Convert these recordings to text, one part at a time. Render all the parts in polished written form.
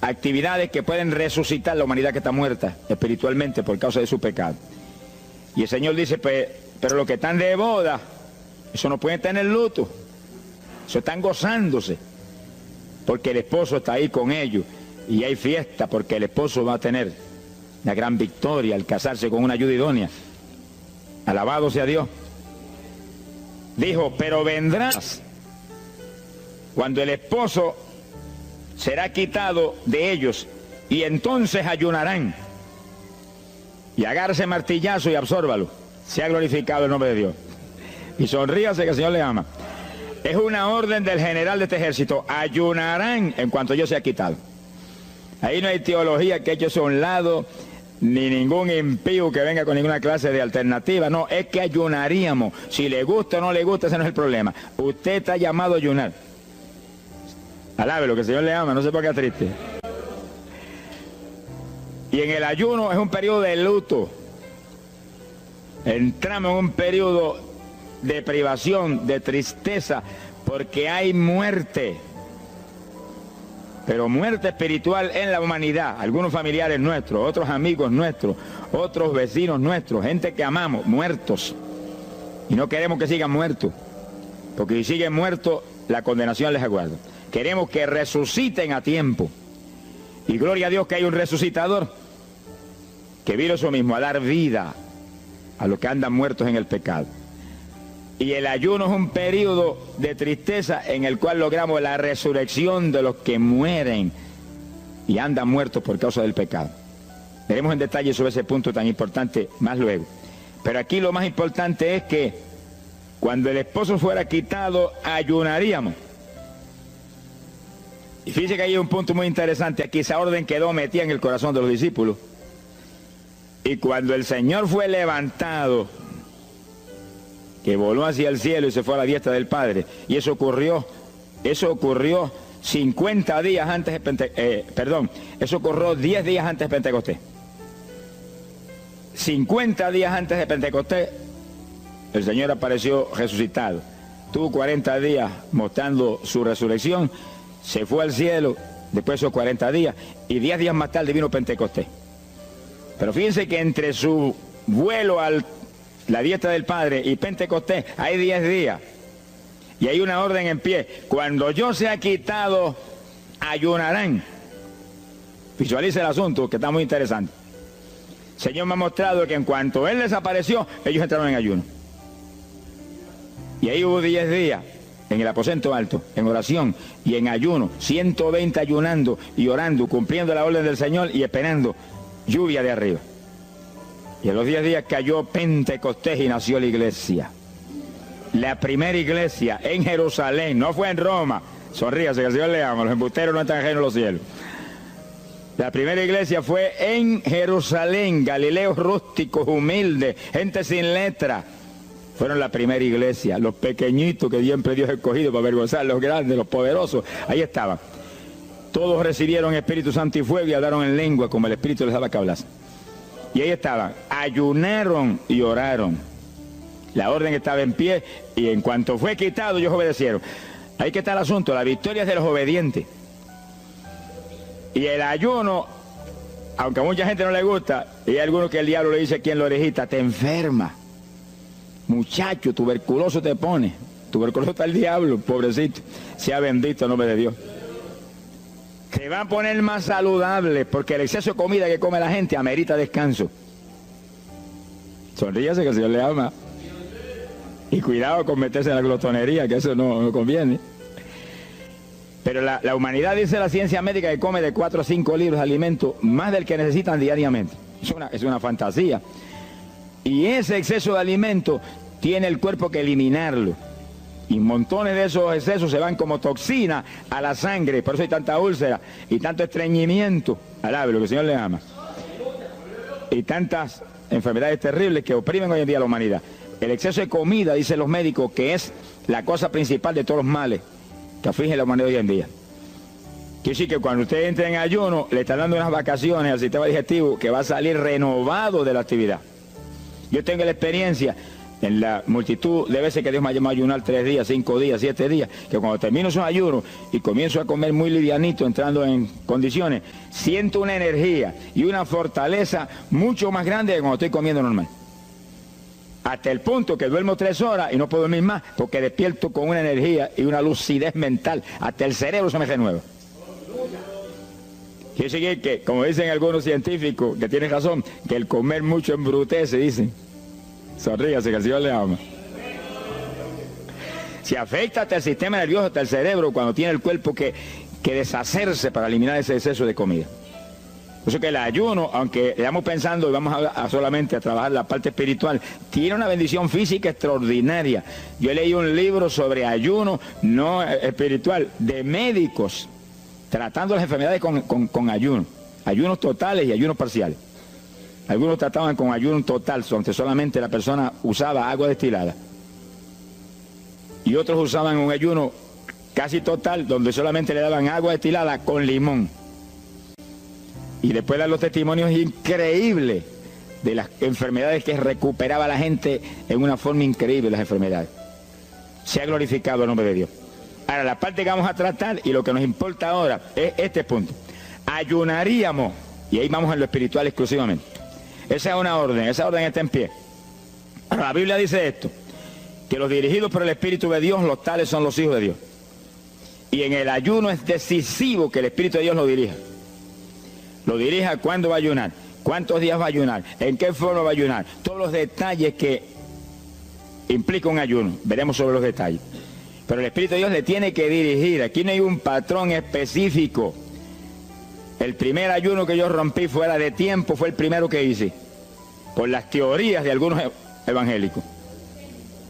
actividades que pueden resucitar la humanidad que está muerta espiritualmente por causa de su pecado. Y el Señor dice, pues, pero los que están de boda, eso no pueden tener luto, eso están gozándose, porque el esposo está ahí con ellos, y hay fiesta porque el esposo va a tener la gran victoria al casarse con una ayuda idónea. Alabado sea Dios. Dijo, pero vendrás cuando el esposo será quitado de ellos, y entonces ayunarán. Y agárrese martillazo y absórbalo. Sea glorificado el nombre de Dios. Y sonríase que el Señor le ama. Es una orden del general de este ejército. Ayunarán en cuanto yo sea quitado. Ahí no hay teología que eche a un lado, ni ningún impío que venga con ninguna clase de alternativa. No, es que ayunaríamos. Si le gusta o no le gusta, ese no es el problema. Usted está llamado a ayunar. Alábelo, que el Señor le ama, no se ponga triste. Y en el ayuno es un periodo de luto. Entramos en un periodo de privación, de tristeza, porque hay muerte. Pero muerte espiritual en la humanidad. Algunos familiares nuestros, otros amigos nuestros, otros vecinos nuestros, gente que amamos, muertos. Y no queremos que sigan muertos, porque si siguen muertos, la condenación les aguarda. Queremos que resuciten a tiempo. Y gloria a Dios que hay un resucitador que vino eso mismo, a dar vida a los que andan muertos en el pecado. Y el ayuno es un periodo de tristeza en el cual logramos la resurrección de los que mueren y andan muertos por causa del pecado. Veremos en detalle sobre ese punto tan importante más luego. Pero aquí lo más importante es que cuando el esposo fuera quitado, ayunaríamos. Y fíjense que hay un punto muy interesante. Aquí esa orden quedó metida en el corazón de los discípulos. Y cuando el Señor fue levantado, que voló hacia el cielo y se fue a la diestra del Padre, y eso ocurrió 50 días antes de Pentecostés, eso ocurrió 10 días antes de Pentecostés. 50 días antes de Pentecostés, el Señor apareció resucitado. Tuvo 40 días mostrando su resurrección, se fue al cielo después de esos 40 días, y 10 días más tarde vino Pentecostés. Pero fíjense que entre su vuelo a la diestra del Padre y Pentecostés hay 10 días. Y hay una orden en pie. Cuando yo sea quitado, ayunarán. Visualice el asunto, que está muy interesante. El Señor me ha mostrado que en cuanto Él desapareció, ellos entraron en ayuno. Y ahí hubo 10 días en el aposento alto, en oración y en ayuno. 120 ayunando y orando, cumpliendo la orden del Señor y esperando lluvia de arriba. Y en los 10 días cayó Pentecostés y nació la iglesia. La primera iglesia en Jerusalén, no fue en Roma. Sonríase, que el Señor le ama, los embusteros no están ajenos a los cielos. La primera iglesia fue en Jerusalén, galileos rústicos, humildes, gente sin letra. Fueron la primera iglesia, los pequeñitos que siempre Dios ha escogido para avergonzar a los grandes, los poderosos, ahí estaban. Todos recibieron Espíritu Santo y fuego y hablaron en lengua como el Espíritu les daba que hablasen. Y ahí estaban, ayunaron y oraron. La orden estaba en pie y en cuanto fue quitado, ellos obedecieron. Ahí que está el asunto, la victoria es de los obedientes. Y el ayuno, aunque a mucha gente no le gusta, y hay algunos que el diablo le dice aquí en la orejita, te enferma. Muchacho, tuberculoso te pone. Tuberculoso está el diablo, pobrecito. Sea bendito el nombre de Dios. Se va a poner más saludable porque el exceso de comida que come la gente amerita descanso. Sonríase que el Señor le ama. Y cuidado con meterse en la glotonería, que eso no conviene. Pero la humanidad, dice la ciencia médica, que come de 4 a 5 libros de alimento, más del que necesitan diariamente. Es una fantasía. Y ese exceso de alimento tiene el cuerpo que eliminarlo. Y montones de esos excesos se van como toxina a la sangre. Por eso hay tanta úlcera y tanto estreñimiento. Alábelo, que el Señor le ama. Y tantas enfermedades terribles que oprimen hoy en día a la humanidad. El exceso de comida, dicen los médicos, que es la cosa principal de todos los males que afligen la humanidad hoy en día. Quiere decir que cuando usted entra en ayuno, le están dando unas vacaciones al sistema digestivo que va a salir renovado de la actividad. Yo tengo la experiencia en la multitud de veces que Dios me ha llamado a ayunar 3 días, 5 días, 7 días, que cuando termino esos ayunos y comienzo a comer muy livianito, entrando en condiciones, siento una energía y una fortaleza mucho más grande que cuando estoy comiendo normal. Hasta el punto que duermo 3 horas y no puedo dormir más, porque despierto con una energía y una lucidez mental. Hasta el cerebro se me renueva. Quiere decir que, como dicen algunos científicos, que tienen razón, que el comer mucho embrutece, dicen. Sonríase, que el Señor le ama. Si afecta hasta el sistema nervioso, hasta el cerebro, cuando tiene el cuerpo que deshacerse para eliminar ese exceso de comida. Por eso que el ayuno, aunque estamos pensando y vamos solamente a trabajar la parte espiritual, tiene una bendición física extraordinaria. Yo leí un libro sobre ayuno, no espiritual, de médicos, tratando las enfermedades con ayuno. Ayunos totales y ayunos parciales. Algunos trataban con ayuno total, donde solamente la persona usaba agua destilada. Y otros usaban un ayuno casi total, donde solamente le daban agua destilada con limón. Y después dan los testimonios increíbles de las enfermedades que recuperaba la gente en una forma increíble, las enfermedades. Se ha glorificado el nombre de Dios. Ahora, la parte que vamos a tratar y lo que nos importa ahora es este punto. Ayunaríamos, y ahí vamos en lo espiritual exclusivamente. Esa es una orden, esa orden está en pie. La Biblia dice esto, que los dirigidos por el Espíritu de Dios, los tales son los hijos de Dios. Y en el ayuno es decisivo que el Espíritu de Dios lo dirija. Lo dirija cuándo va a ayunar, cuántos días va a ayunar, en qué forma va a ayunar. Todos los detalles que implica un ayuno, veremos sobre los detalles. Pero el Espíritu de Dios le tiene que dirigir, aquí no hay un patrón específico. El primer ayuno que yo rompí fuera de tiempo fue el primero que hice, por las teorías de algunos evangélicos,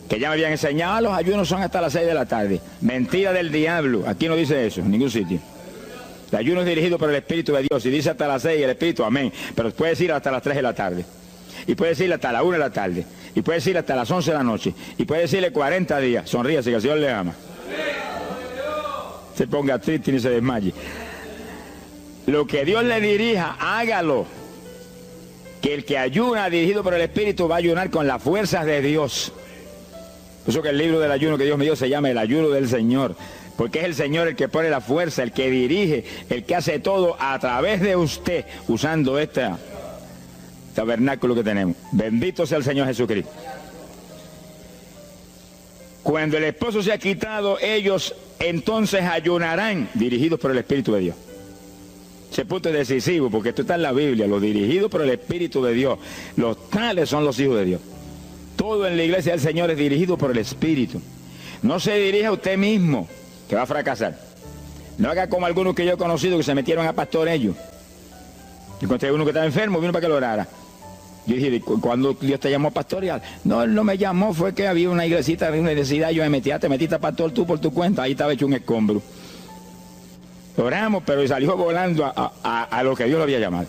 que ya me habían enseñado, los ayunos son hasta las 6 de la tarde. Mentira del diablo, aquí no dice eso, en ningún sitio. El ayuno es dirigido por el Espíritu de Dios, y dice hasta las 6 el Espíritu, amén, pero puede decir hasta las 3 de la tarde, y puede decirle hasta las 1 de la tarde, y puede decirle hasta las 11 de la noche, y puede decirle 40 días, sonríase que el Señor le ama. Se ponga triste y ni se desmaye. Lo que Dios le dirija, hágalo. Que el que ayuna dirigido por el Espíritu va a ayunar con las fuerzas de Dios. Por eso que el libro del ayuno que Dios me dio se llama el ayuno del Señor. Porque es el Señor el que pone la fuerza, el que dirige, el que hace todo a través de usted, usando este tabernáculo que tenemos. Bendito sea el Señor Jesucristo. Cuando el esposo se ha quitado, ellos entonces ayunarán, dirigidos por el Espíritu de Dios. Ese punto es decisivo, porque esto está en la Biblia, los dirigidos por el Espíritu de Dios, los tales son los hijos de Dios. Todo en la iglesia del Señor es dirigido por el Espíritu. No se dirija a usted mismo, que va a fracasar. No haga como algunos que yo he conocido que se metieron a pastor ellos. Yo encontré uno que estaba enfermo, vino para que lo orara. Yo dije, ¿cuándo Dios te llamó a pastorear? No, él no me llamó, fue que había una iglesita, había una necesidad, yo me metí, te metiste a pastor tú por tu cuenta, ahí estaba hecho un escombro. Oramos, pero salió volando a lo que Dios lo había llamado.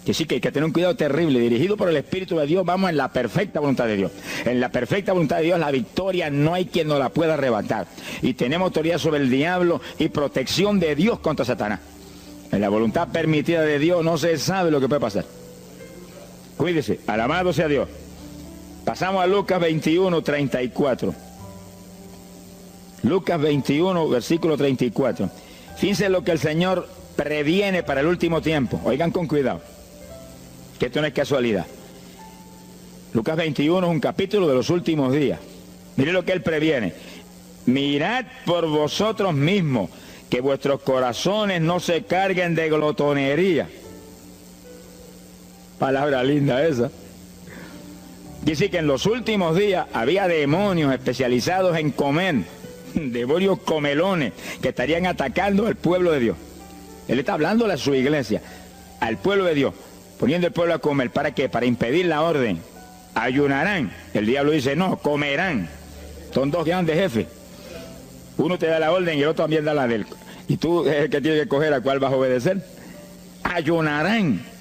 Que sí, que hay que tener un cuidado terrible. Dirigido por el Espíritu de Dios, vamos en la perfecta voluntad de Dios. En la perfecta voluntad de Dios, la victoria no hay quien nos la pueda arrebatar. Y tenemos autoridad sobre el diablo y protección de Dios contra Satanás. En la voluntad permitida de Dios no se sabe lo que puede pasar. Cuídese, alabado sea Dios. Pasamos a Lucas 21, 34. Lucas 21, versículo 34. Fíjense lo que el Señor previene para el último tiempo. Oigan con cuidado, que esto no es casualidad. Lucas 21 es un capítulo de los últimos días. Miren lo que Él previene. Mirad por vosotros mismos, que vuestros corazones no se carguen de glotonería. Palabra linda esa. Dice que en los últimos días había demonios especializados en comer, demonios comelones que estarían atacando al pueblo de Dios. Él está hablando a su iglesia, al pueblo de Dios, poniendo el pueblo a comer. ¿Para qué? Para impedir la orden. Ayunarán. El diablo dice, no, comerán. Son dos grandes jefes. Uno te da la orden y el otro también da la de él. Y tú es el que tiene que escoger a cuál vas a obedecer. Ayunarán.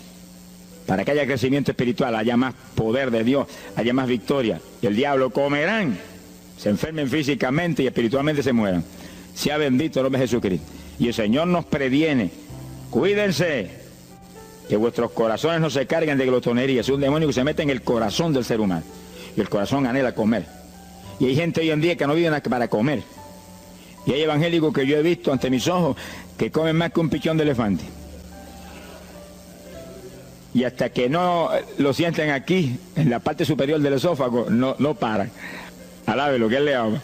Para que haya crecimiento espiritual, haya más poder de Dios, haya más victoria. Y el diablo comerán. Se enfermen físicamente y espiritualmente se mueran. Sea bendito el nombre de Jesucristo. Y el Señor nos previene. Cuídense, que vuestros corazones no se carguen de glotonería. Es un demonio que se mete en el corazón del ser humano. y el corazón anhela comer. Y hay gente hoy en día que no vive para comer. Y hay evangélicos que yo he visto ante mis ojos que comen más que un pichón de elefante. Y hasta que no lo sienten aquí, en la parte superior del esófago, no paran. Alabe lo que él le ama.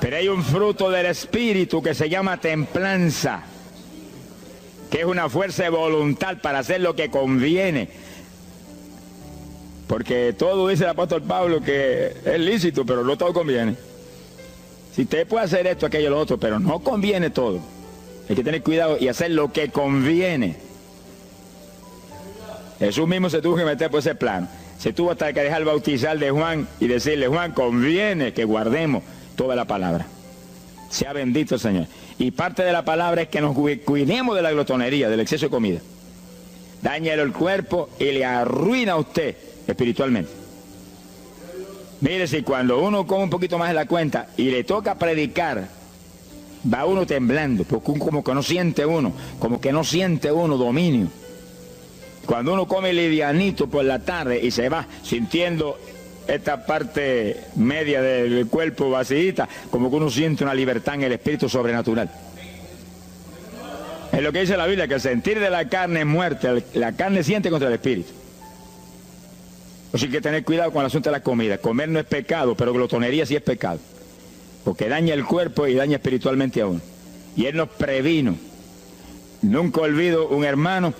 Pero hay un fruto del Espíritu que se llama templanza, que es una fuerza de voluntad para hacer lo que conviene. Porque todo dice el apóstol Pablo que es lícito, pero no todo conviene. Si usted puede hacer esto, aquello, lo otro, pero no conviene todo. Hay que tener cuidado y hacer lo que conviene. Jesús mismo se tuvo que meter por ese plano. Se tuvo hasta que dejar bautizar de Juan y decirle: Juan, conviene que guardemos toda la palabra. Sea bendito el Señor. Y parte de la palabra es que nos cuidemos de la glotonería, del exceso de comida. Daña el cuerpo y le arruina a usted espiritualmente. Mire, si cuando uno come un poquito más de la cuenta y le toca predicar, va uno temblando, porque como que no siente uno dominio. Cuando uno come livianito por la tarde y se va sintiendo esta parte media del cuerpo vacíita, como que uno siente una libertad en el espíritu sobrenatural. Es lo que dice la Biblia, que el sentir de la carne es muerte, la carne siente contra el espíritu. Así que hay que tener cuidado con el asunto de la comida. Comer no es pecado, pero glotonería sí es pecado, porque daña el cuerpo y daña espiritualmente a uno. Y Él nos previno. Nunca olvido un hermano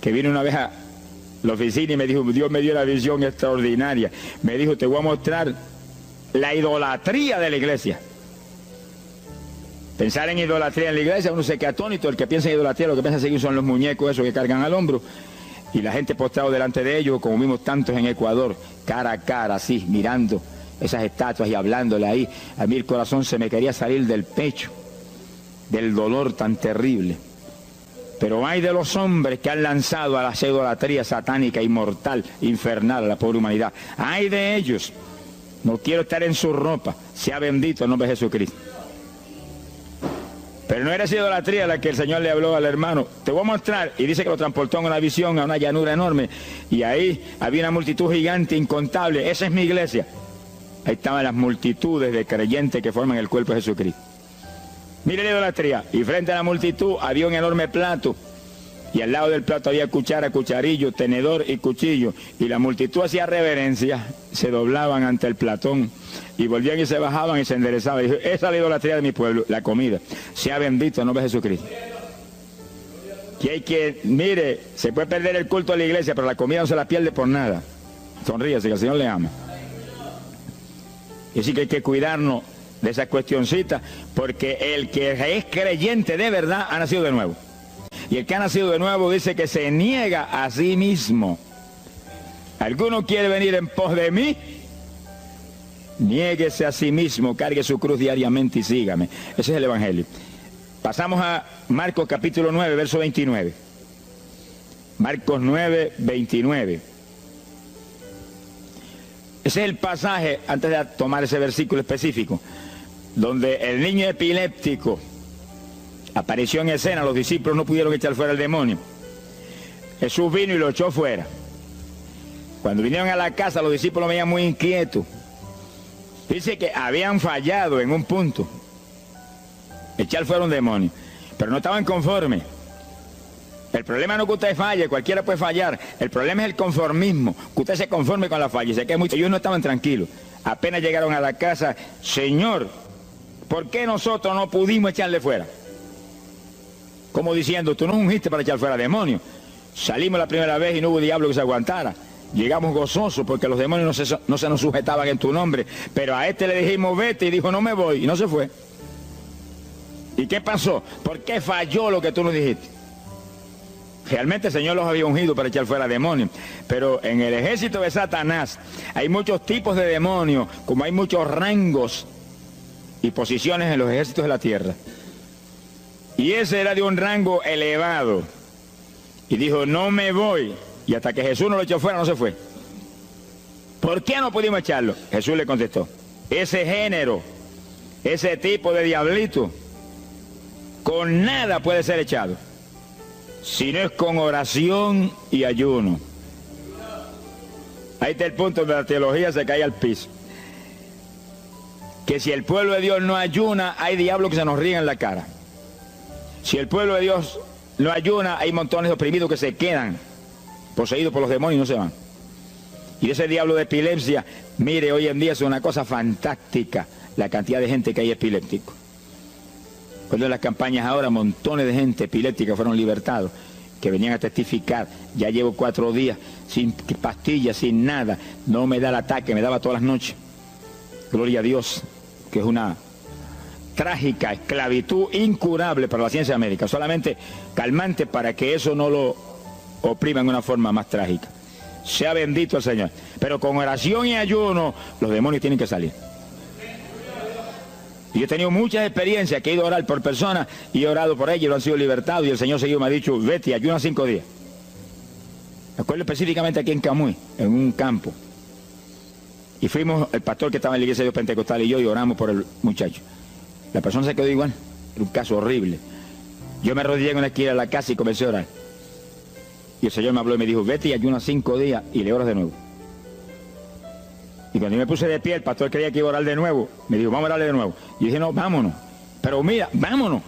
que vino una vez a la oficina y me dijo: Dios me dio una visión extraordinaria. Me dijo: te voy a mostrar la idolatría de la iglesia. Pensar en idolatría en la iglesia, uno se queda atónito. El que piensa en idolatría, lo que piensa seguir son los muñecos esos que cargan al hombro. Y la gente postrado delante de ellos, como vimos tantos en Ecuador, cara a cara, así, mirando esas estatuas y hablándole ahí. A mí el corazón se me quería salir del pecho, del dolor tan terrible. Pero hay de los hombres que han lanzado a la idolatría satánica, inmortal, infernal a la pobre humanidad. Hay de ellos. No quiero estar en su ropa. Sea bendito el nombre de Jesucristo. Pero no era esa idolatría la que el Señor le habló al hermano. Te voy a mostrar. Y dice que lo transportó en una visión a una llanura enorme. Y ahí había una multitud gigante, incontable. Esa es mi iglesia. Ahí estaban las multitudes de creyentes que forman el cuerpo de Jesucristo. Mire la idolatría. Y frente a la multitud había un enorme plato. Y al lado del plato había cuchara, cucharillo, tenedor y cuchillo. Y la multitud hacía reverencia, se doblaban ante el platón. Y volvían y se bajaban y se enderezaban. Y dijo: esa es la idolatría de mi pueblo, la comida. Sea bendito el nombre de Jesucristo. Que hay que, mire, se puede perder el culto de la iglesia, pero la comida no se la pierde por nada. Sonríase, que el Señor le ama. Y así que hay que cuidarnos de esas cuestioncitas, porque el que es creyente de verdad ha nacido de nuevo. Y el que ha nacido de nuevo dice que se niega a sí mismo. ¿Alguno quiere venir en pos de mí? Niéguese a sí mismo, cargue su cruz diariamente y sígame. Ese es el Evangelio. Pasamos a Marcos capítulo 9, verso 29. Marcos 9, 29. Ese es el pasaje, antes de tomar ese versículo específico, donde el niño epiléptico apareció en escena. Los discípulos no pudieron echar fuera el demonio. Jesús vino y lo echó fuera. Cuando vinieron a la casa, los discípulos veían muy inquietos. Dice que habían fallado en un punto, echar fuera un demonio, pero no estaban conformes. El problema no es que usted falle, cualquiera puede fallar. El problema es el conformismo, que usted se conforme con la falla. Sé que ellos no estaban tranquilos. Apenas llegaron a la casa: Señor, ¿por qué nosotros no pudimos echarle fuera? Como diciendo: tú nos ungiste para echar fuera demonios. Salimos la primera vez y no hubo diablo que se aguantara. Llegamos gozosos porque los demonios no se nos sujetaban en tu nombre. Pero a este le dijimos: vete, y dijo: no me voy, y no se fue. ¿Y qué pasó? ¿Por qué falló lo que tú nos dijiste? Realmente el Señor los había ungido para echar fuera demonios. Pero en el ejército de Satanás hay muchos tipos de demonios, como hay muchos rangos y posiciones en los ejércitos de la tierra. Y ese era de un rango elevado. Y dijo: no me voy. Y hasta que Jesús no lo echó fuera, no se fue. ¿Por qué no pudimos echarlo? Jesús le contestó: ese género, ese tipo de diablito, con nada puede ser echado, si no es con oración y ayuno. Ahí está el punto donde la teología se cae al piso. Que si el pueblo de Dios no ayuna, hay diablos que se nos ríen en la cara. Si el pueblo de Dios no ayuna, hay montones de oprimidos que se quedan poseídos por los demonios y no se van. Y ese diablo de epilepsia, mire, hoy en día es una cosa fantástica la cantidad de gente que hay epiléptico. Cuando en las campañas ahora, montones de gente epiléptica fueron libertados, que venían a testificar. Ya llevo 4 días sin pastillas, sin nada, no me da el ataque, me daba todas las noches. Gloria a Dios, que es una trágica esclavitud incurable para la ciencia médica, solamente calmante para que eso no lo oprima en una forma más trágica. Sea bendito el Señor. Pero con oración y ayuno, los demonios tienen que salir. Y yo he tenido muchas experiencias que he ido a orar por personas y he orado por ellos y lo han sido libertados, y el Señor seguido me ha dicho, vete, ayuna 5 días. Me acuerdo específicamente aquí en Camuy, en un campo. Y fuimos, el pastor que estaba en la iglesia de Dios Pentecostal y yo, y oramos por el muchacho. La persona se quedó igual, era un caso horrible. Yo me arrodillé en una esquina de la casa y comencé a orar. Y el Señor me habló y me dijo, vete y ayuna 5 días y le oras de nuevo. Y cuando yo me puse de pie, el pastor creía que iba a orar de nuevo. Me dijo, vamos a orarle de nuevo. Y yo dije, no, vámonos. Pero mira, vámonos.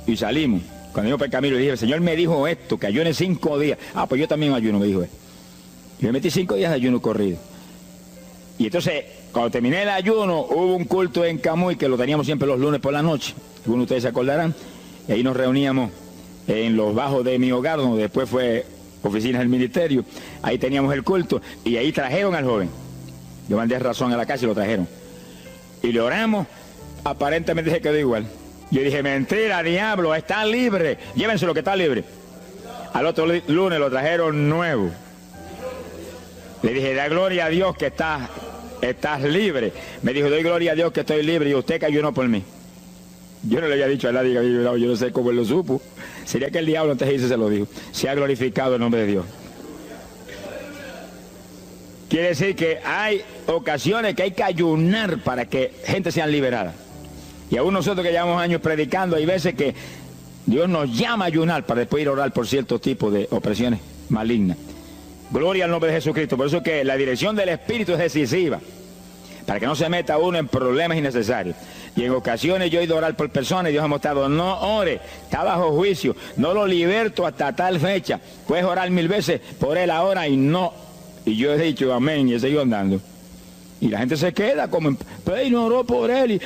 Y salimos. Cuando yo por el camino le dije, el Señor me dijo esto, que ayune 5 días. Ah, pues yo también ayuno, me dijo él. Y me metí 5 días de ayuno corrido. Y entonces, cuando terminé el ayuno, hubo un culto en Camuy, que lo teníamos siempre los lunes por la noche. Algunos de ustedes se acordarán. Y ahí nos reuníamos en los bajos de mi hogar, donde después fue oficinas del ministerio. Ahí teníamos el culto y ahí trajeron al joven. Yo mandé razón a la casa y lo trajeron. Y le oramos, aparentemente se quedó igual. Yo dije, mentira, diablo, está libre. Llévense lo que está libre. Al otro lunes lo trajeron nuevo. Le dije, da gloria a Dios que estás libre. Me dijo, doy gloria a Dios que estoy libre y usted que ayunó por mí. Yo no le había dicho a nadie que había ayunado, yo no sé cómo él lo supo. Sería que el diablo antes de irse se lo dijo. Se ha glorificado el nombre de Dios. Quiere decir que hay ocasiones que hay que ayunar para que gente sea liberada. Y aún nosotros que llevamos años predicando, hay veces que Dios nos llama a ayunar para después ir a orar por ciertos tipos de opresiones malignas. Gloria al nombre de Jesucristo. Por eso que la dirección del Espíritu es decisiva, para que no se meta uno en problemas innecesarios. Y en ocasiones yo he ido a orar por personas y Dios ha mostrado, no ore, está bajo juicio, no lo liberto hasta tal fecha. Puedes orar 1000 veces por él ahora y no. Y yo he dicho amén y he seguido andando. Y la gente se queda como, pero no oró por él. Y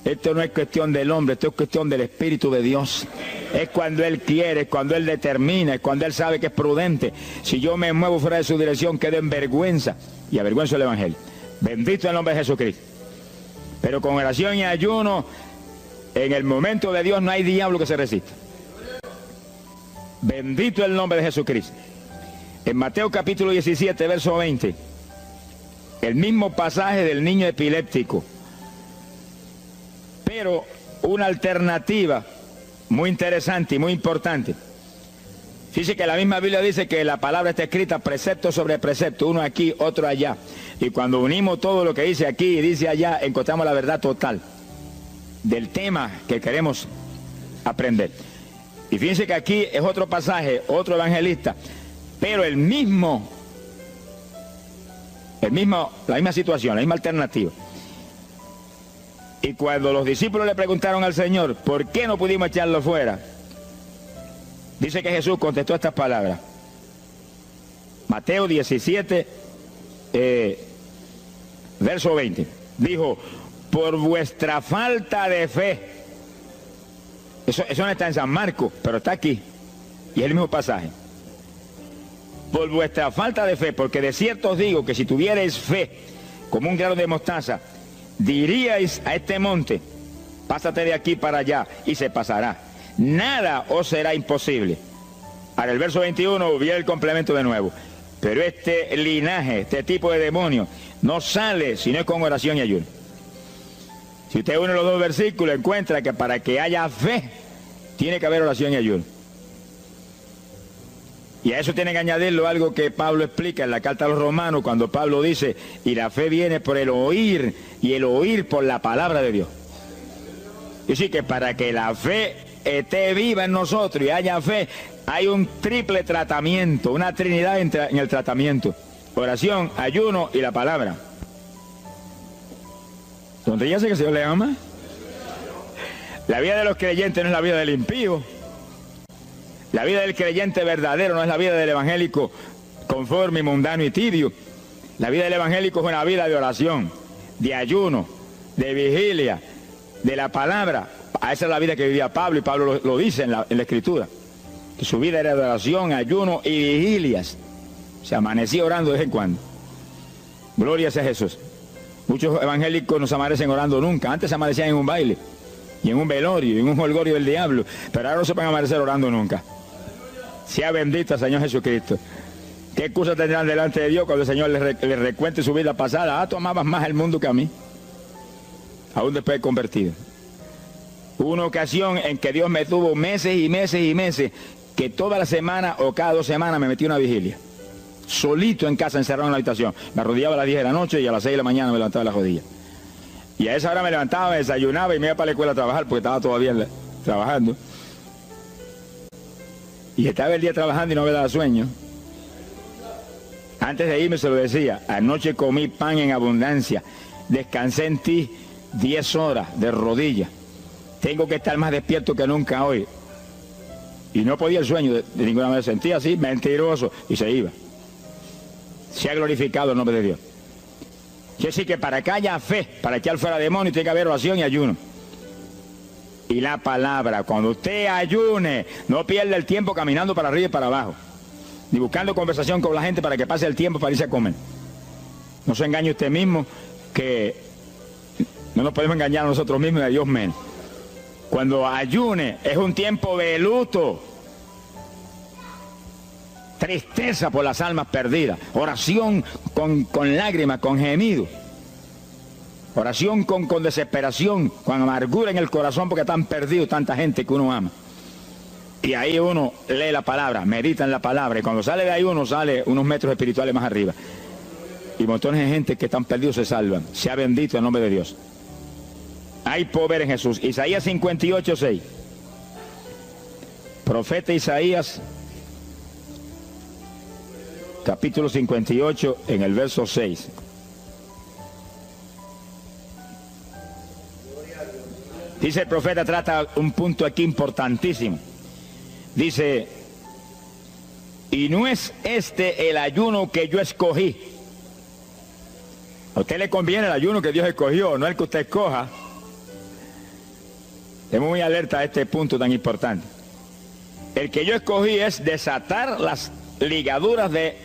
esto no es cuestión del hombre, esto es cuestión del Espíritu de Dios. Es cuando Él quiere, es cuando Él determina, es cuando Él sabe que es prudente. Si yo me muevo fuera de su dirección, quedo en vergüenza y avergüenzo el Evangelio. Bendito el nombre de Jesucristo. Pero con oración y ayuno, en el momento de Dios no hay diablo que se resista. Bendito el nombre de Jesucristo. En Mateo capítulo 17, verso 20, el mismo pasaje del niño epiléptico, pero una alternativa muy interesante y muy importante. Fíjese que la misma Biblia dice que la palabra está escrita precepto sobre precepto, uno aquí, otro allá. Y cuando unimos todo lo que dice aquí y dice allá, encontramos la verdad total del tema que queremos aprender. Y fíjense que aquí es otro pasaje, otro evangelista, pero la misma situación, la misma alternativa. Y cuando los discípulos le preguntaron al Señor, ¿por qué no pudimos echarlo fuera? Dice que Jesús contestó estas palabras. Mateo 17, verso 20. Dijo, por vuestra falta de fe. Eso no está en San Marcos, pero está aquí. Y es el mismo pasaje. Por vuestra falta de fe, porque de cierto os digo que si tuvierais fe como un grano de mostaza, diríais a este monte, pásate de aquí para allá, y se pasará. Nada os será imposible. Ahora el verso 21 viene el complemento de nuevo. Pero este linaje, este tipo de demonio, no sale si no es con oración y ayuno. Si usted une los dos versículos, encuentra que para que haya fe, tiene que haber oración y ayuno. Y a eso tiene que añadirlo algo que Pablo explica en la carta a los Romanos, cuando Pablo dice, y la fe viene por el oír, y el oír por la palabra de Dios. Y sí que para que la fe esté viva en nosotros y haya fe, hay un triple tratamiento, una trinidad en el tratamiento. oración, ayuno y la palabra. ¿Dónde ya sé que el Señor le ama? La vida de los creyentes no es la vida del impío. La vida del creyente verdadero no es la vida del evangélico conforme, mundano y tibio. La vida del evangélico es una vida de oración, de ayuno, de vigilia, de la palabra. Esa es la vida que vivía Pablo, y Pablo lo dice en la Escritura, que su vida era de oración, ayuno y vigilias. Se amanecía orando de vez en cuando. Gloria sea Jesús. Muchos evangélicos no se amanecen orando nunca. Antes se amanecían en un baile, y en un velorio, y en un jolgorio del diablo, pero ahora no se van a amanecer orando nunca. Sea bendito el Señor Jesucristo. ¿Qué excusa tendrán delante de Dios cuando el Señor les recuente su vida pasada? Ah, tú amabas más el mundo que a mí, aún después de convertido. Hubo una ocasión en que Dios me tuvo meses y meses y meses, que toda la semana o cada 2 semanas me metí a una vigilia. Solito en casa, encerrado en la habitación. Me arrodillaba a las 10 de la noche y a las 6 de la mañana me levantaba las rodillas. Y a esa hora me levantaba, me desayunaba y me iba para la escuela a trabajar, porque estaba todavía trabajando. Y estaba el día trabajando y no me daba sueño. Antes de irme se lo decía: anoche comí pan en abundancia, descansé en ti 10 horas de rodillas, tengo que estar más despierto que nunca hoy. Y no podía el sueño de ninguna manera, sentía así, mentiroso, y se iba. Se ha glorificado el nombre de Dios. Quiere decir que para que haya fe, para echar fuera demonios, tiene que haber oración y ayuno. Y la palabra, cuando usted ayune, no pierda el tiempo caminando para arriba y para abajo, ni buscando conversación con la gente para que pase el tiempo para irse a comer. No se engañe usted mismo, que no nos podemos engañar a nosotros mismos y a Dios menos. Cuando ayune es un tiempo de luto, tristeza por las almas perdidas, oración con lágrimas, con gemidos, oración con desesperación, con amargura en el corazón porque están perdidos tanta gente que uno ama. Y ahí uno lee la palabra, medita en la palabra, y cuando sale de ahí uno sale unos metros espirituales más arriba. Y montones de gente que están perdidos se salvan. Sea bendito el nombre de Dios. Hay poder en Jesús. Isaías 58:6. Profeta Isaías, capítulo 58, en el verso 6. Dice el profeta, trata un punto aquí importantísimo. Dice: y no es este el ayuno que yo escogí. A usted le conviene el ayuno que Dios escogió, no el que usted escoja. Estemos muy alerta a este punto tan importante. El que yo escogí es desatar las ligaduras de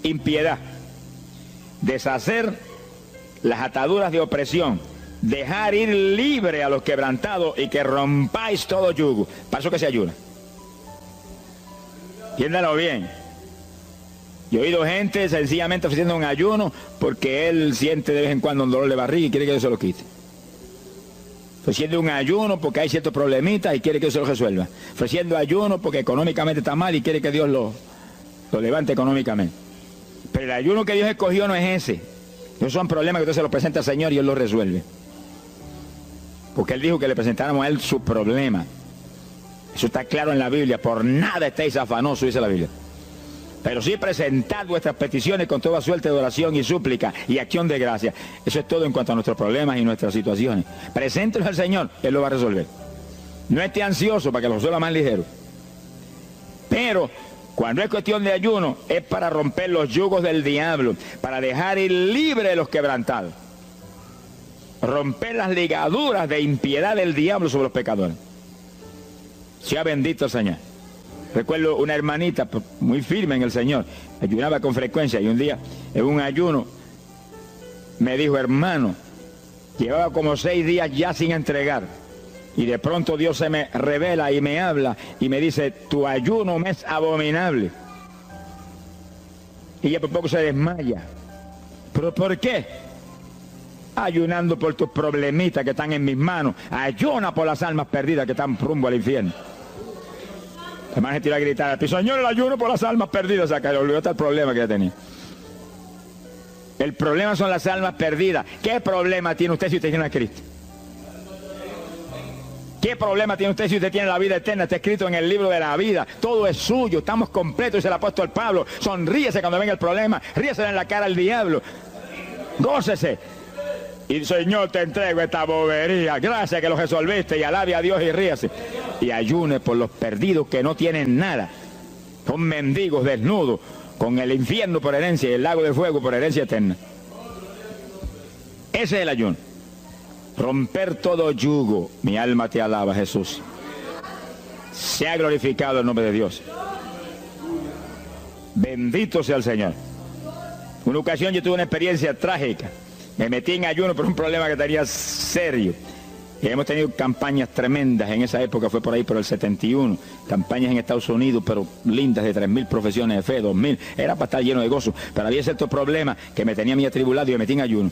impiedad, deshacer las ataduras de opresión, dejar ir libre a los quebrantados y que rompáis todo yugo. Para eso que se ayuna. Entiéndalo bien. Yo he oído gente sencillamente ofreciendo un ayuno porque él siente de vez en cuando un dolor de barriga y quiere que Dios se lo quite. Ofreciendo un ayuno porque hay ciertos problemitas y quiere que Dios se lo resuelva. Ofreciendo ayuno porque económicamente está mal y quiere que Dios lo levante económicamente. Pero el ayuno que Dios escogió no es ese. Esos son problemas que usted se los presenta al Señor y Él los resuelve. Porque Él dijo que le presentáramos a Él su problema. Eso está claro en la Biblia. Por nada estéis afanosos, dice la Biblia. Pero sí presentad vuestras peticiones con toda suerte de oración y súplica y acción de gracia. Eso es todo en cuanto a nuestros problemas y nuestras situaciones. Preséntelos al Señor, Él lo va a resolver. No esté ansioso para que lo resuelva más ligero. Pero cuando es cuestión de ayuno, es para romper los yugos del diablo, para dejar ir libre a los quebrantados. Romper las ligaduras de impiedad del diablo sobre los pecadores. Sea bendito el Señor. Recuerdo una hermanita muy firme en el Señor, ayunaba con frecuencia, y un día en un ayuno me dijo: hermano, llevaba como 6 días ya sin entregar, y de pronto Dios se me revela y me habla y me dice: tu ayuno me es abominable. Y ella por poco se desmaya. ¿Pero por qué? Ayunando por tus problemitas que están en mis manos. Ayuna por las almas perdidas que están rumbo al infierno. Además se tiró a gritar: Señor, el ayuno por las almas perdidas. O sea, que le olvidó hasta el problema que ya tenía. El problema son las almas perdidas. ¿Qué problema tiene usted si usted tiene a Cristo? ¿Qué problema tiene usted si usted tiene la vida eterna? Está escrito en el libro de la vida. Todo es suyo, estamos completos, dice el apóstol Pablo. Sonríese cuando venga el problema, ríese en la cara al diablo. Gócese. Y Señor, te entrego esta bobería. Gracias que lo resolviste, y alabe a Dios y ríase. Y ayune por los perdidos que no tienen nada. Son mendigos desnudos, con el infierno por herencia y el lago de fuego por herencia eterna. Ese es el ayuno. Romper todo yugo. Mi alma te alaba, Jesús. Sea glorificado el nombre de Dios. Bendito sea el Señor. Una ocasión yo tuve una experiencia trágica. Me metí en ayuno por un problema que tenía serio. Y hemos tenido campañas tremendas en esa época, fue por ahí por el 71. Campañas en Estados Unidos, pero lindas, de 3.000 profesiones de fe, 2.000. Era para estar lleno de gozo. Pero había ciertos problemas que me tenía a mí atribulado y me metí en ayuno.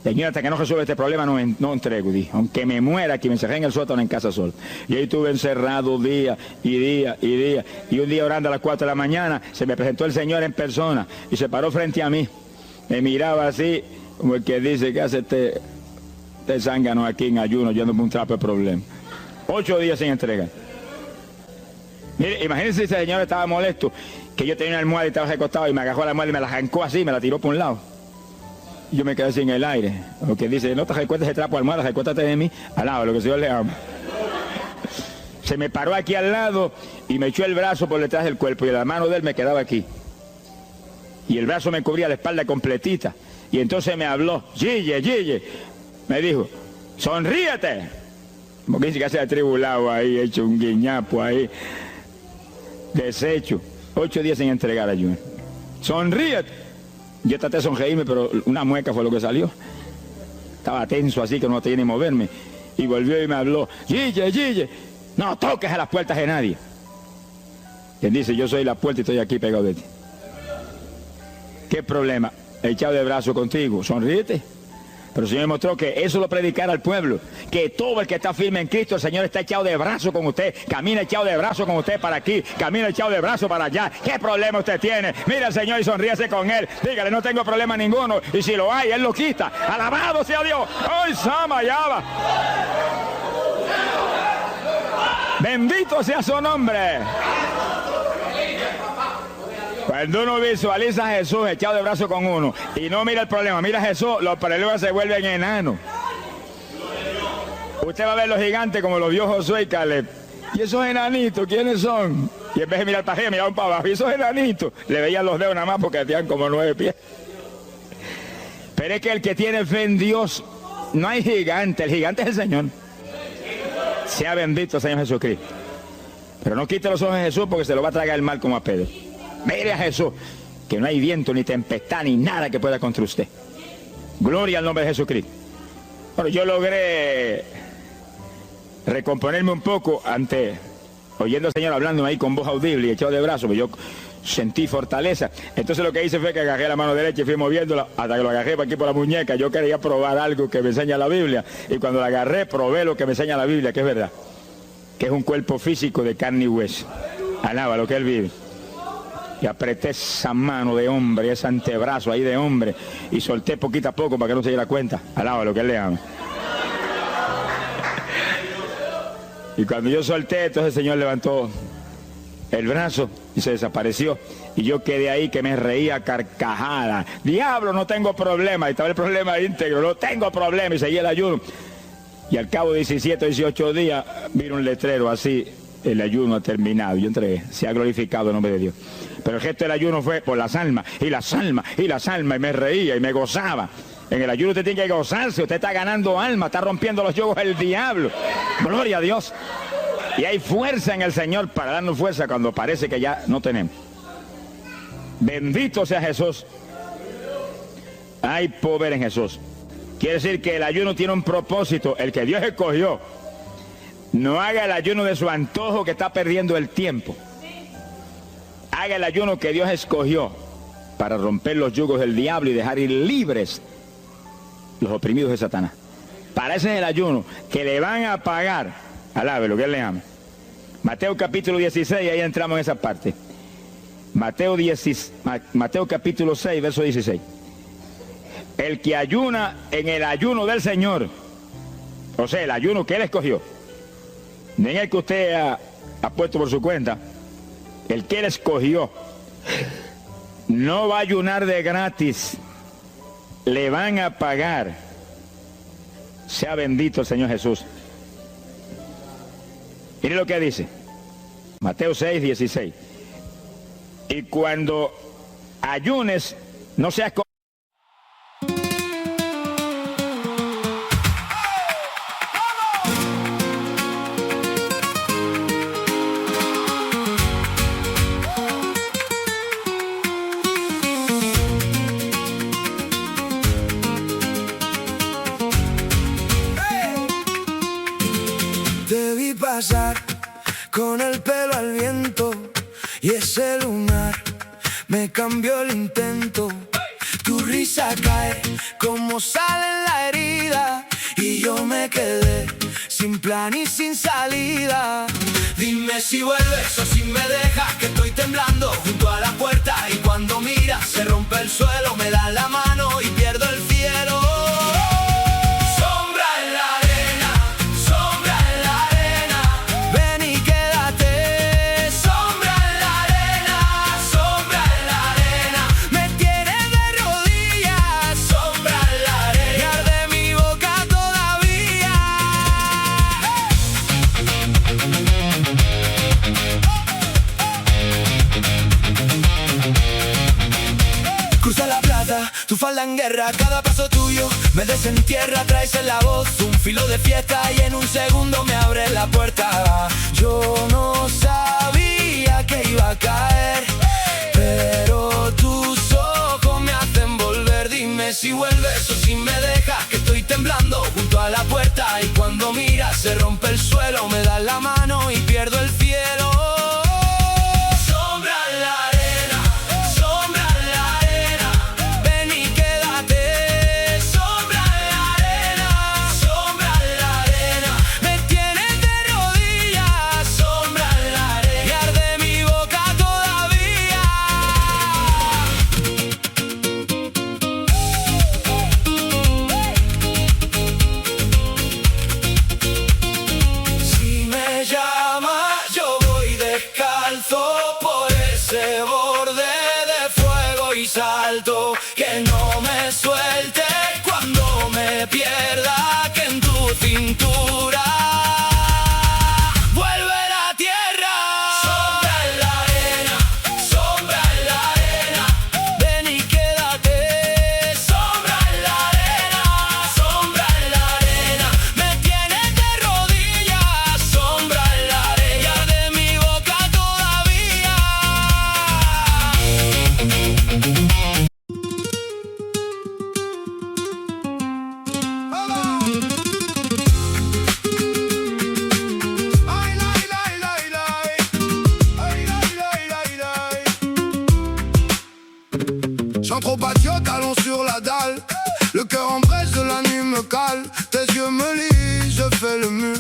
Señor, hasta que no resuelva este problema no entrego, dije. Aunque me muera aquí, me encerré en el sótano en casa solo. Y ahí estuve encerrado día y día y día. Y un día orando a las 4 de la mañana, se me presentó el Señor en persona y se paró frente a mí. Me miraba así, como el que dice, ¿qué hace este zángano aquí en ayuno, yéndome un trapo de problema? 8 días sin entrega. Mire, imagínense si el Señor estaba molesto, que yo tenía una almohada y estaba recostado y me agarró la almohada y me la arrancó así, me la tiró por un lado. Y yo me quedé así en el aire. Lo que dice, no te recuerdes ese trapo de almohada, recuéstate de mí, al lado, lo que el Señor le ama. Se me paró aquí al lado y me echó el brazo por detrás del cuerpo y la mano de él me quedaba aquí. Y el brazo me cubría la espalda completita. Y entonces me habló, Gille, Gille. Me dijo, sonríete. Porque dice que se ha atribulado ahí, hecho un guiñapo ahí. Deshecho. 8 días sin entregar ayuno. Sonríete. Yo traté de sonreírme, pero una mueca fue lo que salió. Estaba tenso así que no tenía ni moverme. Y volvió y me habló, Gille, Gille, no toques a las puertas de nadie. Quien dice, yo soy la puerta y estoy aquí pegado de ti. ¿Qué problema? Echado de brazo contigo, sonríete. Pero el Señor me mostró que eso lo predicara al pueblo, que todo el que está firme en Cristo, el Señor está echado de brazo con usted, camina echado de brazo con usted para aquí, camina echado de brazo para allá. ¿Qué problema usted tiene? Mira al Señor y sonríese con Él, dígale, no tengo problema ninguno, y si lo hay, Él lo quita. Alabado sea Dios. ¡Ay, Sama, Yaba! Bendito sea su nombre. Cuando uno visualiza a Jesús echado de brazo con uno y no mira el problema, mira a Jesús, los problemas se vuelven enanos. Usted va a ver los gigantes como los vio Josué y Caleb. ¿Y esos enanitos quiénes son? Y en vez de mirar para arriba, miraban para abajo. ¿Y esos enanitos? Le veían los dedos nada más porque tenían como 9 pies. Pero es que el que tiene fe en Dios, no hay gigante, el gigante es el Señor. Sea bendito el Señor Jesucristo. Pero no quite los ojos de Jesús porque se lo va a tragar el mal como a Pedro. Mire a Jesús, que no hay viento, ni tempestad, ni nada que pueda contra usted. Gloria al nombre de Jesucristo. Bueno, yo logré recomponerme un poco oyendo al Señor hablando ahí con voz audible y echado de brazos, pero yo sentí fortaleza. Entonces lo que hice fue que agarré la mano derecha y fui moviéndola hasta que lo agarré por aquí por la muñeca. Yo quería probar algo que me enseña la Biblia, y cuando la agarré probé lo que me enseña la Biblia, que es verdad, que es un cuerpo físico de carne y hueso. Alaba lo que Él vive. Y apreté esa mano de hombre, ese antebrazo ahí de hombre, y solté poquito a poco para que no se diera cuenta. Alaba lo que Él le ama. Y cuando yo solté, entonces el Señor levantó el brazo y se desapareció. Y yo quedé ahí que me reía a carcajada. Diablo, no tengo problema. Y estaba el problema íntegro, no tengo problema. Y seguí el ayuno. Y al cabo de 17 o 18 días, vino un letrero así, el ayuno ha terminado. Yo entregué, se ha glorificado el nombre de Dios. Pero el gesto del ayuno fue por las almas, y las almas, y las almas, y me reía y me gozaba. En el ayuno usted tiene que gozarse, usted está ganando alma, está rompiendo los yugos del diablo. Gloria a Dios. Y hay fuerza en el Señor para darnos fuerza cuando parece que ya no tenemos. Bendito sea Jesús. Hay poder en Jesús. Quiere decir que el ayuno tiene un propósito, el que Dios escogió. No haga el ayuno de su antojo que está perdiendo el tiempo. Haga el ayuno que Dios escogió para romper los yugos del diablo y dejar ir libres los oprimidos de Satanás. Para ese es el ayuno que le van a pagar. Alabe lo que Él le ama. Mateo capítulo 16, ahí entramos en esa parte. Mateo capítulo 6, verso 16. El que ayuna en el ayuno del Señor, O sea, el ayuno que él escogió, no en el que usted ha puesto por su cuenta, el que él escogió, no va a ayunar de gratis, le van a pagar. Sea bendito el Señor Jesús. Mire lo que dice, Mateo 6, 16. Y cuando ayunes, no seas como... Te vi pasar con el pelo al viento y ese lunar me cambió el intento. Tu risa cae como sal en la herida y yo me quedé sin plan y sin salida. Dime si vuelves o si me dejas, que estoy temblando junto a la puerta y cuando miras se rompe el suelo, me das la mano y pierdo el cielo. Tu falda en guerra, cada paso tuyo me desentierra, traes en la voz un filo de fiesta y en un segundo me abre la puerta. Yo no sabía que iba a caer, pero tus ojos me hacen volver. Dime si vuelves o si me dejas, que estoy temblando junto a la puerta y cuando miras se rompe el suelo, me das la mano y pierdo el cielo. Salto, que no me suelte cuando me pierda, que en tu cintura vuelve la tierra. Sombra en la arena, sombra en la arena, ven y quédate. Sombra en la arena, sombra en la arena, me tienes de rodillas. Sombra en la arena, y arde mi boca todavía. Sans trop patriote, allons sur la dalle. Le cœur en brèche de la nuit me cale. Tes yeux me lisent, je fais le mur.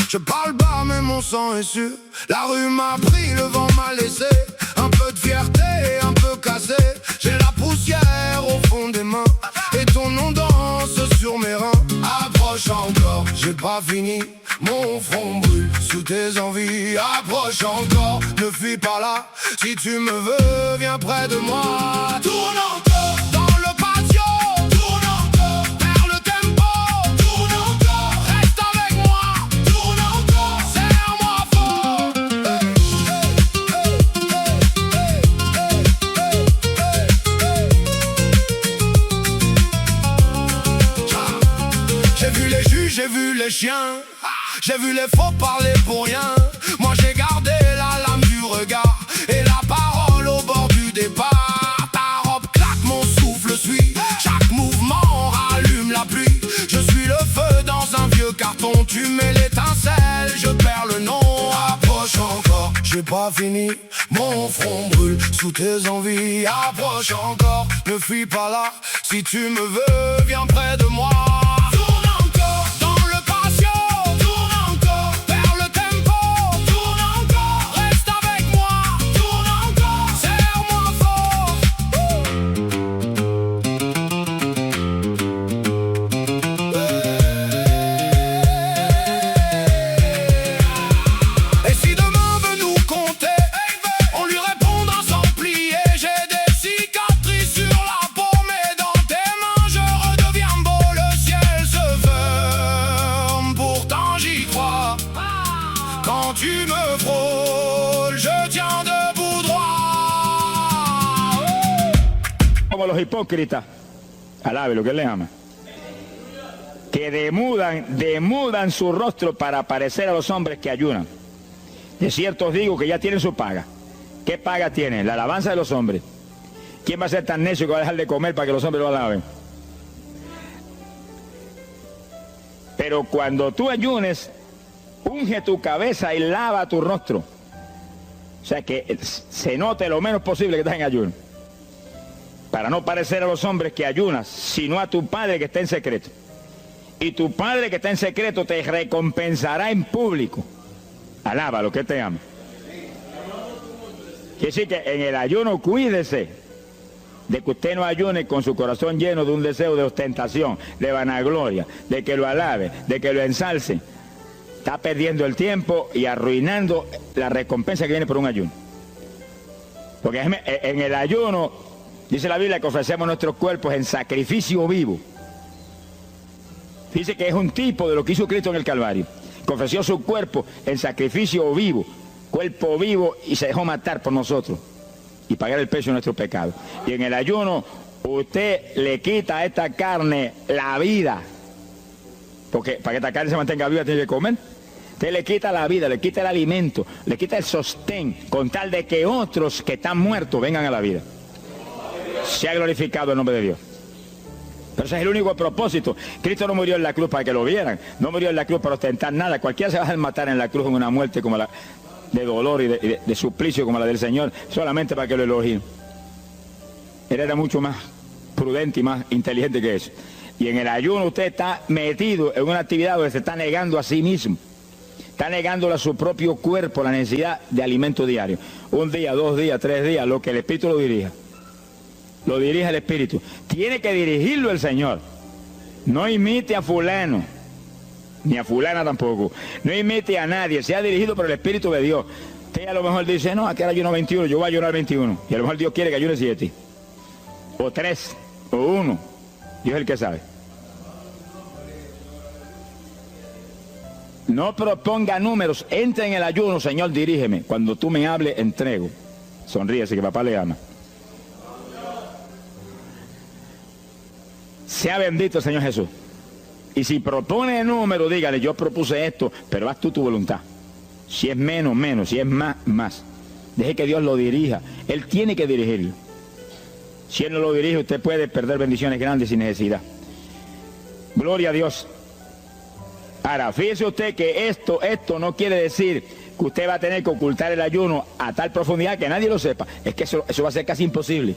Je parle bas mais mon sang est sûr. La rue m'a pris, le vent m'a laissé un peu de fierté et un peu cassé. J'ai la poussière au fond des mains et ton nom danse sur mes reins. Approche encore, j'ai pas fini. Mon front brûle sous tes envies. Approche encore, ne fuis pas là. Si tu me veux, viens près de moi. Tourne encore dans le patio. Tourne encore, perds le tempo. Tourne encore, reste avec moi. Tourne encore, serre-moi fort. J'ai vu les juges, j'ai vu les chiens. J'ai vu les faux parler pour rien. Moi j'ai gardé la lame du regard et la parole au bord du départ. Ta robe claque, mon souffle suit. Chaque mouvement rallume la pluie. Je suis le feu dans un vieux carton. Tu mets l'étincelle, je perds le nom. Approche encore, j'ai pas fini. Mon front brûle sous tes envies. Approche encore, ne fuis pas là. Si tu me veux, viens près de moi. frôle, je tiens debout droit. Como los hipócritas, alabe lo que él le ama, que demudan su rostro para parecer a los hombres que ayunan. De cierto os digo que ya tienen su paga. ¿Qué paga tienen? La alabanza de los hombres. ¿Quién va a ser tan necio que va a dejar de comer para que los hombres lo alaben? Pero cuando tú ayunes, unge tu cabeza y lava tu rostro. O sea, que se note lo menos posible que estás en ayuno. Para no parecer a los hombres que ayunas, sino a tu Padre que está en secreto. Y tu Padre que está en secreto te recompensará en público. Alábalo, que te ama. Quiere decir que en el ayuno cuídese de que usted no ayune con su corazón lleno de un deseo de ostentación, de vanagloria, de que lo alabe, de que lo ensalce. Está perdiendo el tiempo y arruinando la recompensa que viene por un ayuno. Porque en el ayuno, dice la Biblia que ofrecemos nuestros cuerpos en sacrificio vivo. Dice que es un tipo de lo que hizo Cristo en el Calvario, que ofreció su cuerpo en sacrificio vivo, cuerpo vivo, y se dejó matar por nosotros y pagar el precio de nuestro pecado. Y en el ayuno usted le quita a esta carne la vida, porque para que esta carne se mantenga viva tiene que comer. Usted le quita la vida, le quita el alimento, le quita el sostén, con tal de que otros que están muertos vengan a la vida. Se ha glorificado el nombre de Dios. Pero ese es el único propósito. Cristo no murió en la cruz para que lo vieran, no murió en la cruz para ostentar nada. Cualquiera se va a matar en la cruz en una muerte como la de dolor y de suplicio como la del Señor, solamente para que lo elogien. Él era mucho más prudente y más inteligente que eso. Y en el ayuno usted está metido en una actividad donde se está negando a sí mismo, está negándole a su propio cuerpo la necesidad de alimento diario. Un día, 2 días, 3 días, lo que el Espíritu lo dirija. Lo dirige el Espíritu. Tiene que dirigirlo el Señor. No imite a fulano, ni a fulana tampoco. No imite a nadie, sea dirigido por el Espíritu de Dios. Usted a lo mejor dice, no, aquí era ayuno 21, yo voy a ayunar 21. Y a lo mejor Dios quiere que ayune 7. O 3, o 1. Dios es el que sabe. No proponga números, entre en el ayuno, Señor, dirígeme. Cuando tú me hables, entrego. Sonríese que papá le ama. Sea bendito el Señor Jesús. Y si propone número, dígale, yo propuse esto, pero haz tú tu voluntad. Si es menos, menos, si es más, más. Deje que Dios lo dirija. Él tiene que dirigirlo. Si Él no lo dirige, usted puede perder bendiciones grandes sin necesidad. Gloria a Dios. Ahora, fíjese usted que esto no quiere decir que usted va a tener que ocultar el ayuno a tal profundidad que nadie lo sepa. Es que eso va a ser casi imposible.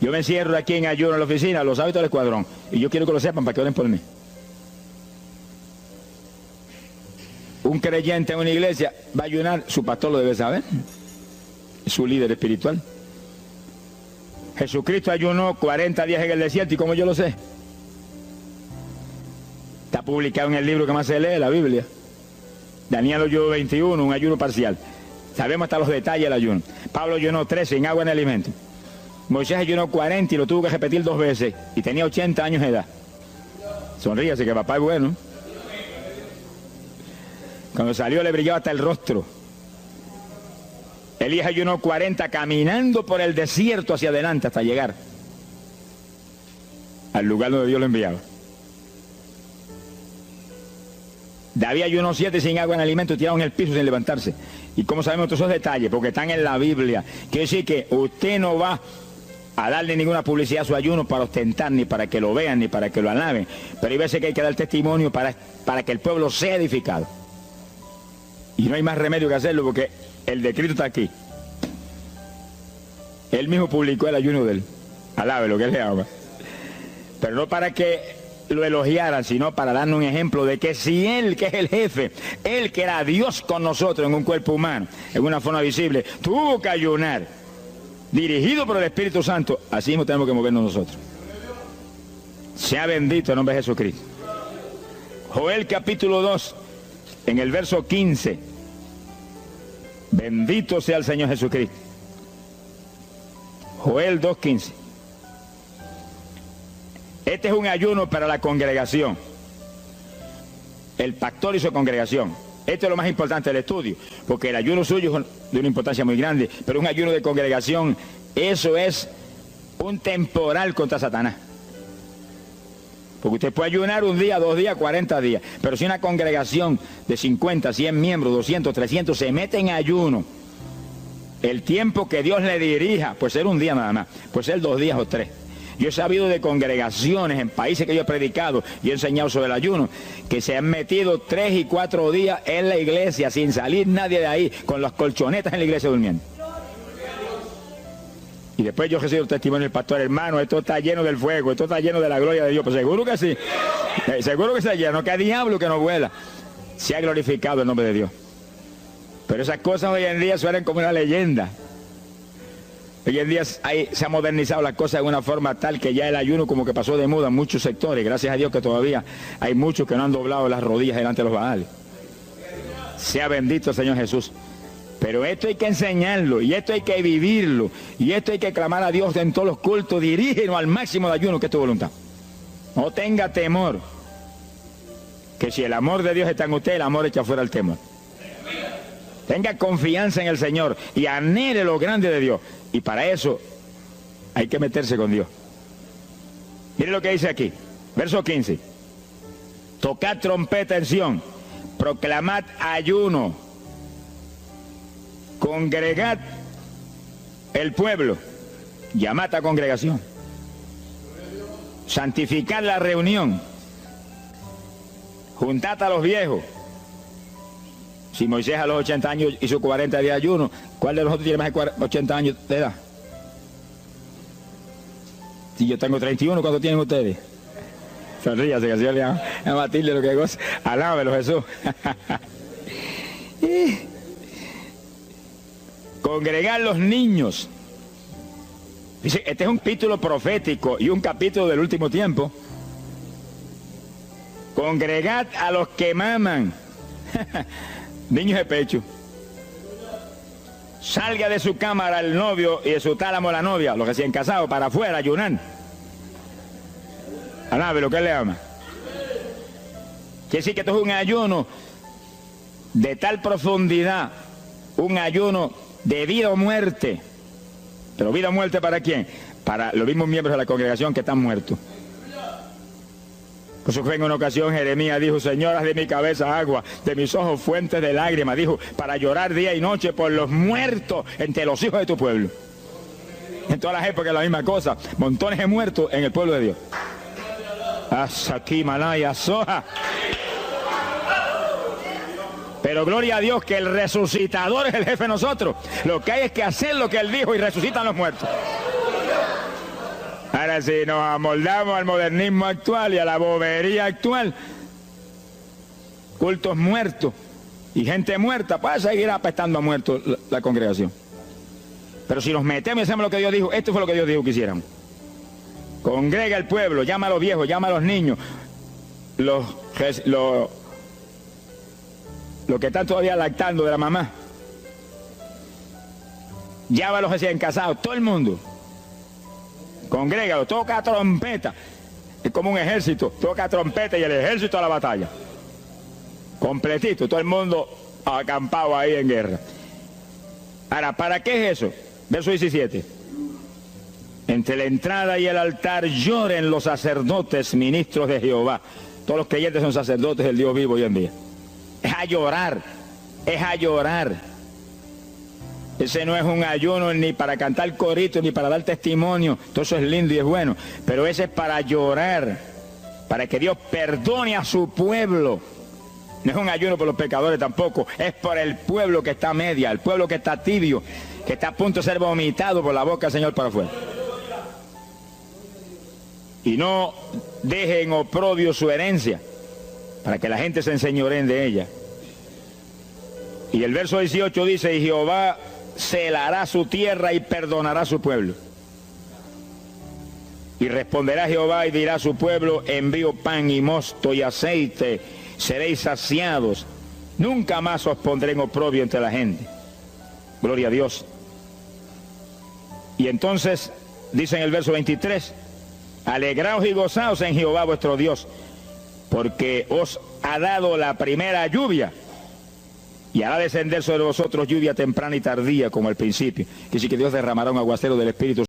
Yo me encierro aquí en ayuno en la oficina, lo sabe todo el escuadrón, y yo quiero que lo sepan para que oren por mí. Un creyente en una iglesia va a ayunar, su pastor lo debe saber, su líder espiritual. Jesucristo ayunó 40 días en el desierto, ¿y cómo yo lo sé? Está publicado en el libro que más se lee, la Biblia. Daniel ayunó 21, un ayuno parcial. Sabemos hasta los detalles del ayuno. Pablo ayunó 13, sin agua ni alimento. Moisés ayunó 40 y lo tuvo que repetir 2 veces, y tenía 80 años de edad. Sonríase que papá es bueno. Cuando salió le brillaba hasta el rostro. Elías ayunó 40 caminando por el desierto hacia adelante hasta llegar al lugar donde Dios lo enviaba. David ayunó 7 sin agua ni alimento, tirado en el piso sin levantarse. ¿Y cómo sabemos todos esos detalles? Porque están en la Biblia. Quiere decir que usted no va a darle ninguna publicidad a su ayuno para ostentar, ni para que lo vean, ni para que lo alaben. Pero hay veces que hay que dar testimonio para que el pueblo sea edificado. Y no hay más remedio que hacerlo porque el decreto está aquí. Él mismo publicó el ayuno de él. Alabe lo que él le ama. Pero no para que lo elogiaran, sino para darnos un ejemplo de que si él, que es el jefe, él que era Dios con nosotros en un cuerpo humano, en una forma visible, tuvo que ayunar, dirigido por el Espíritu Santo, así mismo tenemos que movernos nosotros. Sea bendito el nombre de Jesucristo. Joel capítulo 2, en el verso 15. Bendito sea el Señor Jesucristo. Joel 2:15. Este es un ayuno para la congregación. El pastor y su congregación. Esto es lo más importante del estudio, porque el ayuno suyo es de una importancia muy grande, pero un ayuno de congregación, eso es un temporal contra Satanás. Porque usted puede ayunar un día, 2 días, 40 días, pero si una congregación de 50, 100 miembros, 200, 300 se mete en ayuno, el tiempo que Dios le dirija, puede ser un día nada más, puede ser 2 días o 3. Yo he sabido de congregaciones en países que yo he predicado y he enseñado sobre el ayuno, que se han metido 3 y 4 días en la iglesia sin salir nadie de ahí, con las colchonetas en la iglesia durmiendo. Y después yo recibo el testimonio del pastor: hermano, esto está lleno del fuego, esto está lleno de la gloria de Dios. Pues seguro que sí, seguro que está lleno, que hay diablo que no vuela. Se ha glorificado el nombre de Dios. Pero esas cosas hoy en día suenan como una leyenda. Hoy en día se ha modernizado las cosas de una forma tal que ya el ayuno como que pasó de moda en muchos sectores. Gracias a Dios que todavía hay muchos que no han doblado las rodillas delante de los Baales. Sea bendito el Señor Jesús. Pero esto hay que enseñarlo, y esto hay que vivirlo, y esto hay que clamar a Dios en todos los cultos: dirígenos al máximo de ayuno, que es tu voluntad. No tenga temor, que si el amor de Dios está en usted, el amor echa fuera el temor. Tenga confianza en el Señor y anhele lo grande de Dios. Y para eso hay que meterse con Dios. Mire lo que dice aquí, verso 15. Tocad trompeta en Sión, proclamad ayuno, congregad el pueblo, llamad a congregación, santificad la reunión, juntad a los viejos. Si Moisés a los 80 años hizo 40 días de ayuno, ¿cuál de nosotros tiene más de 80 años de edad? Si yo tengo 31, ¿cuánto tienen ustedes? Sonríase, que el Señor le a Matilde lo que goza. Alábelo, Jesús. Congregar los niños. Dice, este es un capítulo profético y un capítulo del último tiempo. Congregad a los que maman. Niños de pecho. Salga de su cámara el novio y de su tálamo la novia, los recién casados, para afuera, ayunar. Alabe lo que él le ama. Quiere decir que esto es un ayuno de tal profundidad, un ayuno de vida o muerte. Pero vida o muerte, ¿para quién? Para los mismos miembros de la congregación que están muertos. Por eso fue en una ocasión Jeremías dijo: Señor, haz de mi cabeza agua, de mis ojos fuentes de lágrimas. Dijo, para llorar día y noche por los muertos entre los hijos de tu pueblo. En todas las épocas la misma cosa, montones de muertos en el pueblo de Dios. Asaki Malaya Soja. Pero gloria a Dios que el resucitador es el jefe de nosotros. Lo que hay es que hacer lo que él dijo y resucitan los muertos. Ahora, si nos amoldamos al modernismo actual y a la bobería actual, cultos muertos y gente muerta, pues seguir apestando a muertos la congregación. Pero si nos metemos y hacemos lo que Dios dijo, esto fue lo que Dios dijo que hiciéramos. Congrega el pueblo, llama a los viejos, llama a los niños, los que están todavía lactando de la mamá. Llama a los recién casados, todo el mundo. Congrégalo, toca trompeta. Es como un ejército, toca trompeta y el ejército a la batalla. Completito, todo el mundo acampado ahí en guerra. Ahora, ¿para qué es eso? Verso 17. Entre la entrada y el altar lloren los sacerdotes, ministros de Jehová. Todos los creyentes son sacerdotes del Dios vivo hoy en día. Es a llorar, es a llorar. Ese no es un ayuno ni para cantar coritos, ni para dar testimonio. Todo eso es lindo y es bueno. Pero ese es para llorar, para que Dios perdone a su pueblo. No es un ayuno por los pecadores tampoco. Es por el pueblo que está a media, el pueblo que está tibio, que está a punto de ser vomitado por la boca del Señor para afuera. Y no dejen oprobio su herencia, para que la gente se enseñoreen de ella. Y el verso 18 dice: y Jehová celará su tierra y perdonará a su pueblo. Y responderá Jehová y dirá a su pueblo: envío pan y mosto y aceite, seréis saciados, nunca más os pondré en oprobio entre la gente. Gloria a Dios. Y entonces dice en el verso 23: alegraos y gozaos en Jehová vuestro Dios, porque os ha dado la primera lluvia y hará descender sobre vosotros lluvia temprana y tardía como al principio, que sí que Dios derramará un aguacero del Espíritu